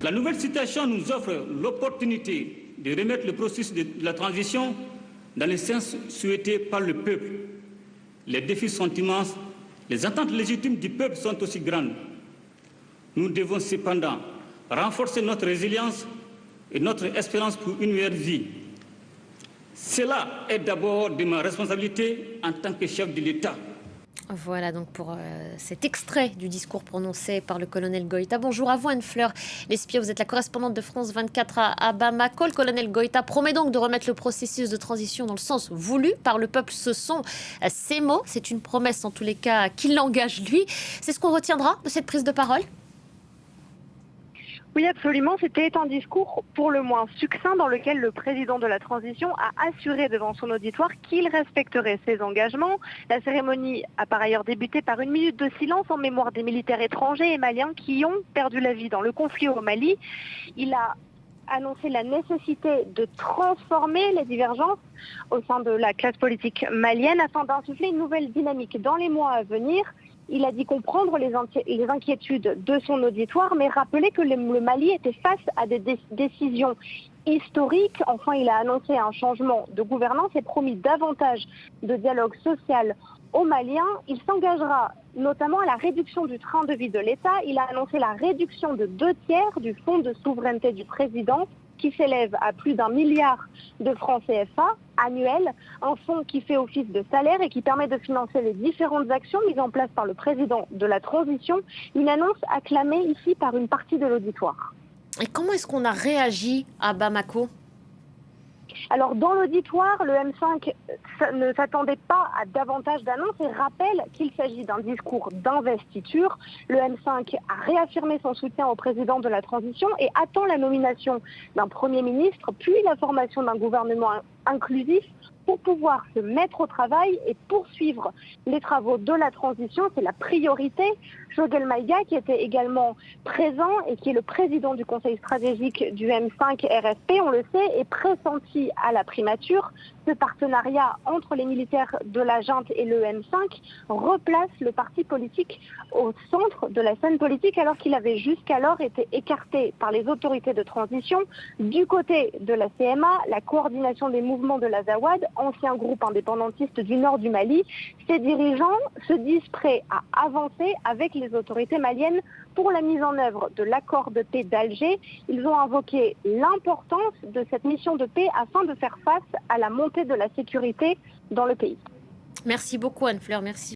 La nouvelle situation nous offre l'opportunité de remettre le processus de la transition dans le sens souhaité par le peuple. Les défis sont immenses, les attentes légitimes du peuple sont aussi grandes. Nous devons cependant renforcer notre résilience et notre espérance pour une meilleure vie. Cela est d'abord de ma responsabilité en tant que chef de l'État. Voilà donc pour cet extrait du discours prononcé par le colonel Goïta. Bonjour à vous Anne-Fleur Lespierre, vous êtes la correspondante de France 24 à Bamako. Le colonel Goïta promet donc de remettre le processus de transition dans le sens voulu par le peuple. Ce sont ses mots, c'est une promesse en tous les cas qui l'engage lui. C'est ce qu'on retiendra de cette prise de parole ? Oui, absolument. C'était un discours pour le moins succinct dans lequel le président de la transition a assuré devant son auditoire qu'il respecterait ses engagements. La cérémonie a par ailleurs débuté par une minute de silence en mémoire des militaires étrangers et maliens qui ont perdu la vie dans le conflit au Mali. Il a annoncé la nécessité de transformer les divergences au sein de la classe politique malienne afin d'insuffler une nouvelle dynamique dans les mois à venir. Il a dit comprendre les inquiétudes de son auditoire, mais rappeler que le Mali était face à des décisions historiques. Enfin, il a annoncé un changement de gouvernance et promis davantage de dialogue social aux Maliens. Il s'engagera notamment à la réduction du train de vie de l'État. Il a annoncé la réduction de 2/3 du fonds de souveraineté du président, qui s'élève à plus d'1 milliard de francs CFA annuels, un fonds qui fait office de salaire et qui permet de financer les différentes actions mises en place par le président de la transition, une annonce acclamée ici par une partie de l'auditoire. Et comment est-ce qu'on a réagi à Bamako ? Alors dans l'auditoire, le M5 ne s'attendait pas à davantage d'annonces et rappelle qu'il s'agit d'un discours d'investiture. Le M5 a réaffirmé son soutien au président de la transition et attend la nomination d'un Premier ministre, puis la formation d'un gouvernement inclusif pour pouvoir se mettre au travail et poursuivre les travaux de la transition. C'est la priorité. Choguel Maïga, qui était également présent et qui est le président du conseil stratégique du M5 RSP, on le sait, est pressenti à la primature. Ce partenariat entre les militaires de la junte et le M5 replace le parti politique au centre de la scène politique alors qu'il avait jusqu'alors été écarté par les autorités de transition. Du côté de la CMA, la coordination des mouvements de l'Azawad, ancien groupe indépendantiste du nord du Mali, ses dirigeants se disent prêts à avancer avec les autorités maliennes pour la mise en œuvre de l'accord de paix d'Alger. Ils ont invoqué l'importance de cette mission de paix afin de faire face à la montée de la sécurité dans le pays. Merci beaucoup Anne-Fleur, merci.